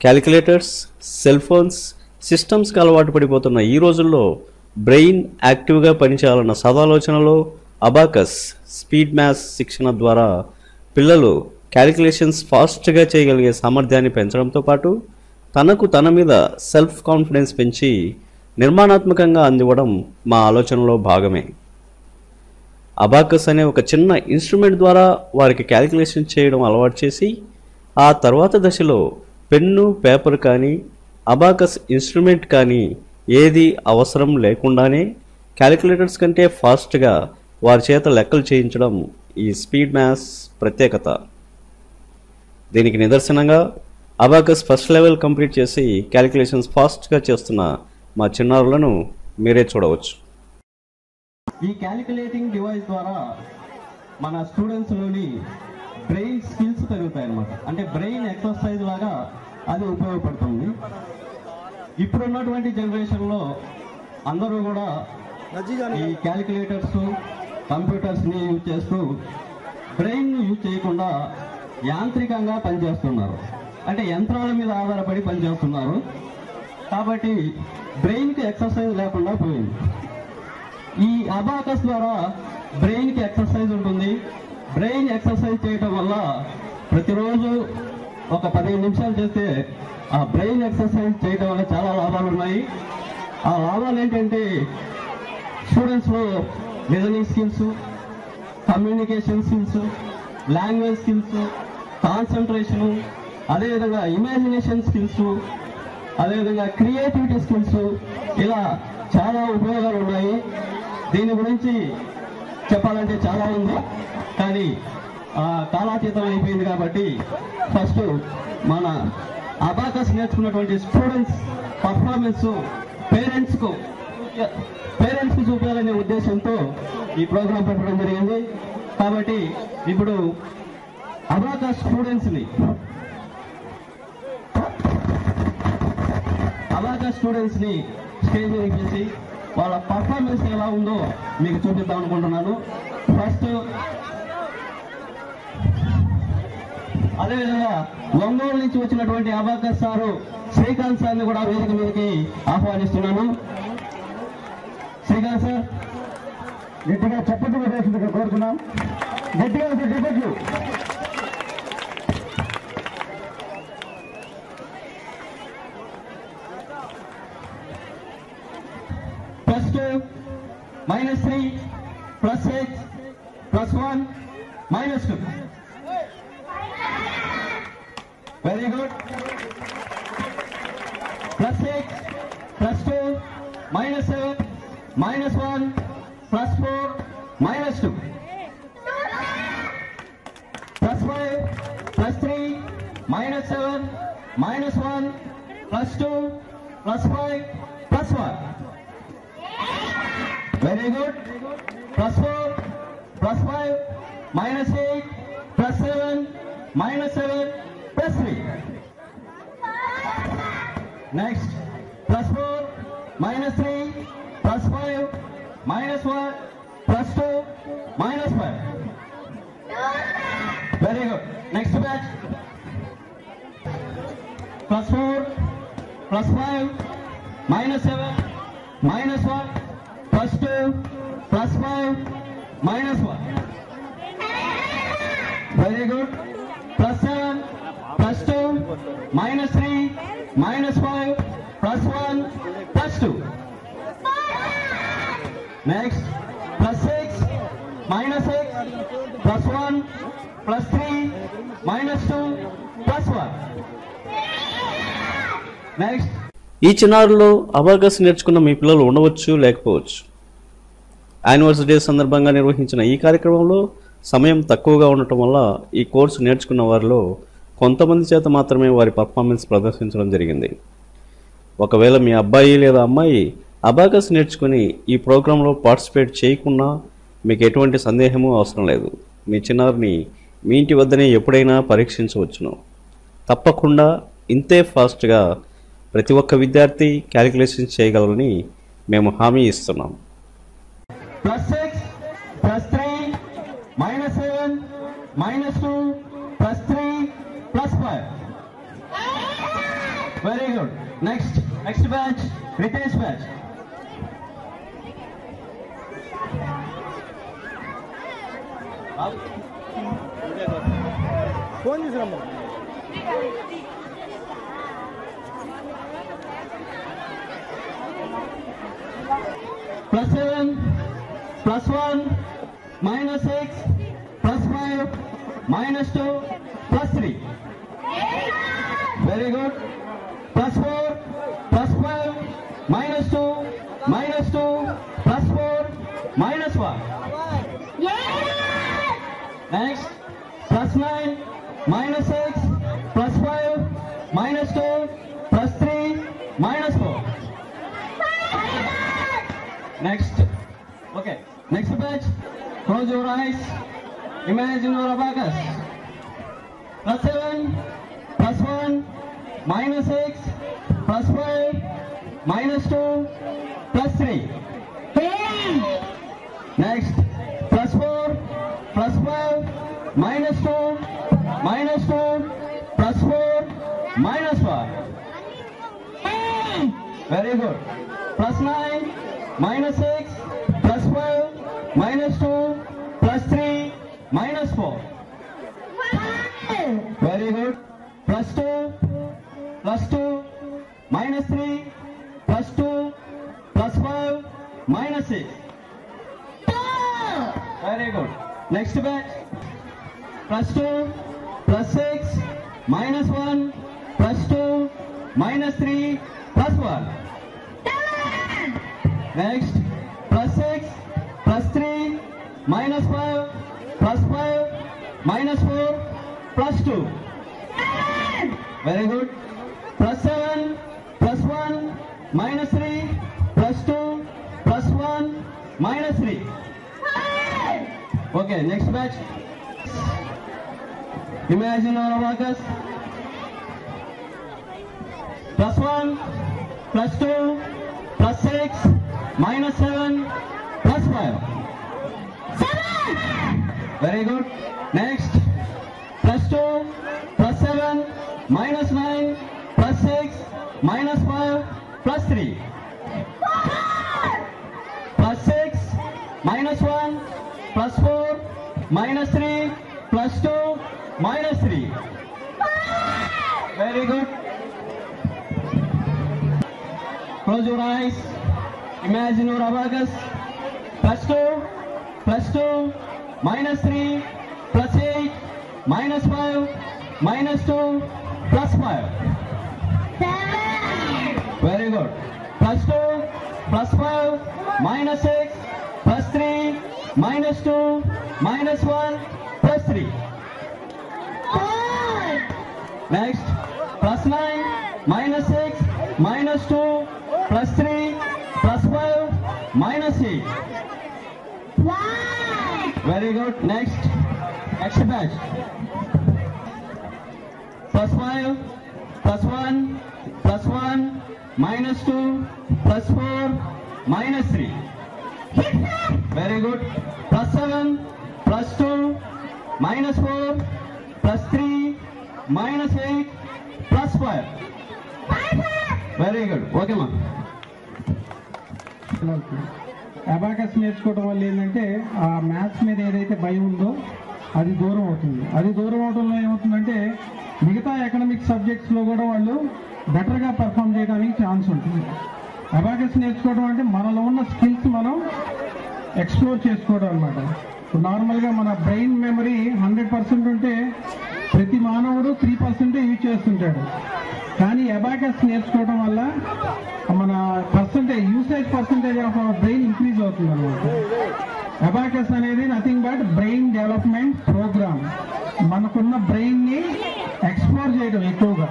Calculators, cell phones, సిస్టమ్స్కి అలవాటు పడిపోతున్న ఈ రోజుల్లో బ్రెయిన్ యాక్టివ్గా పనిచేయాలన్న సదాలోచనలో అబాకస్ స్పీడ్ మ్యాథ్స్ శిక్షణ ద్వారా పిల్లలు క్యాలిక్యులేషన్స్ ఫాస్ట్గా చేయగలిగే సామర్థ్యాన్ని పెంచడంతో పాటు తన మీద సెల్ఫ్ కాన్ఫిడెన్స్ పెంచి నిర్మాణాత్మకంగా అందివ్వడం మా ఆలోచనలో భాగమే. అబాకస్ అనే ఒక చిన్న ఇన్స్ట్రుమెంట్ ద్వారా వారికి క్యాలిక్యులేషన్ చేయడం అలవాటు చేసి ఆ తర్వాత దశలో పెన్ను, పేపర్ కానీ అబాకస్ ఇన్స్ట్రుమెంట్ కానీ ఏది అవసరం లేకుండానే క్యాలిక్యులేటర్స్ కంటే ఫాస్ట్గా వారి చేత లెక్కలు చేయించడం ఈ స్పీడ్ మ్యాథ్స్ ప్రత్యేకత. దీనికి నిదర్శనంగా అబాకస్ ఫస్ట్ లెవెల్ కంప్లీట్ చేసి క్యాలిక్యులేషన్స్ ఫాస్ట్గా చేస్తున్న మా చిన్నారులను మీరే చూడవచ్చు. ఈ క్యాలిక్యులేటింగ్ డివైస్ ద్వారా మన స్టూడెంట్స్లోని బ్రెయిన్ స్కిల్స్ పెరుగుతాయి అన్నమాట. అంటే బ్రెయిన్ ఎక్సర్సైజ్ లాగా అది ఉపయోగపడుతుంది. ఇప్పుడున్నటువంటి జనరేషన్లో అందరూ కూడా ఈ క్యాలిక్యులేటర్స్, కంప్యూటర్స్ని యూజ్ చేస్తూ బ్రెయిన్ యూజ్ చేయకుండా యాంత్రికంగా పనిచేస్తున్నారు. అంటే యంత్రాల మీద ఆధారపడి పనిచేస్తున్నారు. కాబట్టి బ్రెయిన్కి ఎక్సర్సైజ్ లేకుండా పోయింది. ఈ అబాకస్ ద్వారా బ్రెయిన్కి ఎక్సర్సైజ్ ఉంటుంది. బ్రెయిన్ ఎక్సర్సైజ్ చేయటం వల్ల ప్రతిరోజు ఒక 15 నిమిషాలు చేస్తే ఆ బ్రెయిన్ ఎక్సర్సైజ్ చేయటం వల్ల చాలా లాభాలు ఉన్నాయి. ఆ లాభాలు ఏంటంటే స్టూడెంట్స్లో listening skills, communication skills, language skills, concentration, అదేవిధంగా ఇమాజినేషన్ స్కిల్స్, అదేవిధంగా క్రియేటివిటీ స్కిల్స్, ఇలా చాలా ఉపయోగాలు ఉన్నాయి. దీని గురించి చెప్పాలంటే చాలా ఉంది, కానీ కాలాతీతం అయిపోయింది. కాబట్టి ఫస్ట్ మన అబాకస్ నేర్చుకున్నటువంటి స్టూడెంట్స్ పర్ఫార్మెన్స్ పేరెంట్స్కి చూపాలనే ఉద్దేశంతో ఈ ప్రోగ్రాం పెట్టడం జరిగింది. కాబట్టి ఇప్పుడు అబాకస్ స్టూడెంట్స్ని స్టేజ్ మీద పిలిచి వాళ్ళ పర్ఫార్మెన్స్ ఎలా ఉందో మీకు చూపిద్దాం అనుకుంటున్నాను. ఫస్ట్ అదేవిధంగా ఒంగోలు నుంచి వచ్చినటువంటి అబాకస్ సారు శ్రీకాంత్ సార్ని కూడా వేదిక మీదకి ఆహ్వానిస్తున్నాను. శ్రీకాంత్ సార్ గట్టిగా చప్పట్లు పెట్టేసిందిగా కోరుతున్నాం. గట్టిగా చప్పట్లు. -3 +6 +1 -2. Very good. +6 +2 -7 -1 +4 -2 +5 +3 -7 -1 +2 +5 +1. Very good. +4 +5 -8 +7 -7 +3. Next, +4 -3 +5 -1 +2 -5. Very good. Next batch. +4 +5 -7 -1 +2 +5 -1. Very good. +7 +2 -3 -5 +1 +2. Next, +6 -6 +1 +3 -2 +1. Next. ఈ చిన్నారులో అబాకస్ నేర్చుకున్న మీ పిల్లలు ఉండవచ్చు, లేకపోవచ్చు. యానివర్సరీ డే సందర్భంగా నిర్వహించిన ఈ కార్యక్రమంలో సమయం తక్కువగా ఉండటం వల్ల ఈ కోర్సు నేర్చుకున్న వారిలో కొంతమంది చేత మాత్రమే వారి పర్ఫార్మెన్స్ ప్రదర్శించడం జరిగింది. ఒకవేళ మీ అబ్బాయి లేదా అమ్మాయి అబాకస్ నేర్చుకుని ఈ ప్రోగ్రాంలో పార్టిసిపేట్ చేయకున్నా మీకు ఎటువంటి సందేహము అవసరం లేదు. మీ చిన్నారిని మీ ఇంటి వద్దనే ఎప్పుడైనా పరీక్షించవచ్చును. తప్పకుండా ఇంతే ఫాస్ట్గా ప్రతి ఒక్క విద్యార్థి క్యాలిక్యులేషన్స్ చేయగలరని మేము హామీ ఇస్తున్నాం. +6 +3 -7 -2 +3 +5. Very good. Next batch, Ritesh batch. Phone తీసుకురమ్మా. +7, +1, -6, +5, -2, +3. Very good. +4, +5, -2, -2, +4, -1. Next, +9, -6, +5, -2, +3, -4. Next. Okay. Next batch. Close your eyes. Imagine your abacus. +7, +1, -6, +5, -2, +3. Next. +4, +5, -2, -2, +4, -1. Very good. +9, -6, +5, -2, +3, -4. Very good. +2, +2, -3, +2, +5, -6. Very good. Next batch. +2, +6, -1, +2, -3, +1. Next. +6, +3, -5, +5, -4, +2. Very good. +7, +1, -3, +2, +1, -3. Okay, next batch. Imagine our abacus. +1, +2, +6, -7, +5. Very good. Next. +2, +7, -9, +6, -5, +3. +6, -1, +4, -3, +2, -3. Very good. Close your eyes. Imagine your abacus. +2, +2, -3, +8, -5, -2, +5. Very good. +2, +5, -6, +3, -2, -1, +3. Next. +9, -6, -2, +3, +5, -8. Very good. Next batch. +5, +1, +1, -2, +4, -3. Very good. +7, +2, -4, +3, -8, +5. Very good. Okay, ma. Abacus నేర్చుకోవడం వల్ల ఏంటంటే ఆ maths మీద ఏదైతే భయం ఉందో అది దూరం అవుతుంది. అది దూరం అవడంలో ఏమవుతుందంటే మిగతా ఎకనామిక్ సబ్జెక్ట్స్లో కూడా వాళ్ళు బెటర్గా పర్ఫామ్ చేయడానికి ఛాన్స్ ఉంటుంది. అబాకస్ నేర్చుకోవడం అంటే మనలో ఉన్న స్కిల్స్ మనం ఎక్స్ప్లోర్ చేసుకోవడం అనమాట. నార్మల్గా మన బ్రెయిన్ మెమరీ 100% ఉంటే ప్రతి మానవుడు 3% యూజ్ చేస్తుంటాడు. కానీ అబాకస్ నేర్చుకోవడం వల్ల మన usage percentage of our brain increase అవుతుంది అనమాట. అబాకస్ అనేది nothing but brain development program. మనకున్న బ్రెయిన్ని ఎక్స్ప్లోర్ చేయడం ఎక్కువగా.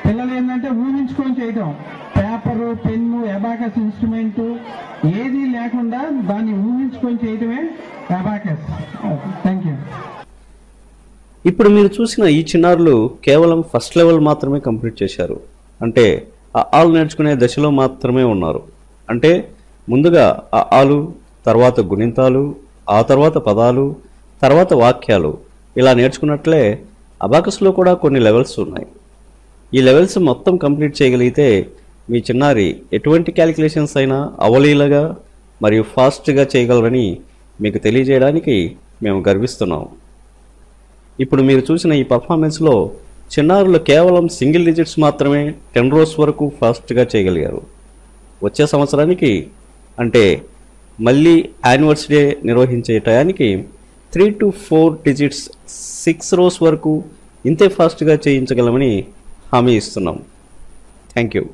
పిల్లలు ఏంటంటే ఊహించుకొని చేయటం, పేపరు, పెన్ను, అబాకస్ ఇన్స్ట్రుమెంటు ఏది లేకుండా దాన్ని ఊహించుకొని చేయటమే అబాకస్. Thank you. ఇప్పుడు మీరు చూసిన ఈ చిన్నారులు కేవలం ఫస్ట్ లెవెల్ మాత్రమే కంప్లీట్ చేశారు. అంటే ఆలు నేర్చుకునే దశలో మాత్రమే ఉన్నారు. అంటే ముందుగా ఆలు, తర్వాత గుణింతాలు, ఆ తర్వాత పదాలు, తర్వాత వాక్యాలు ఇలా నేర్చుకున్నట్లే అబాకస్లో కూడా కొన్ని లెవెల్స్ ఉన్నాయి. ఈ లెవెల్స్ మొత్తం కంప్లీట్ చేయగలిగితే మీ చిన్నారి ఎటువంటి క్యాలిక్యులేషన్స్ అయినా అవలీలగా మరియు ఫాస్ట్గా చేయగలరని మీకు తెలియజేయడానికి మేము గర్విస్తున్నాం. ఇప్పుడు మీరు చూసిన ఈ పర్ఫార్మెన్స్లో చిన్నారులు కేవలం సింగిల్ డిజిట్స్ మాత్రమే 10 rows వరకు ఫాస్ట్గా చేయగలిగారు. వచ్చే సంవత్సరానికి అంటే మళ్ళీ యానివర్సరీ నిర్వహించే టయానికి 3 to 4 digits 6 rows వరకు ఇంతే ఫాస్ట్గా చేయించగలమని హామీ ఇస్తున్నాం. Thank you.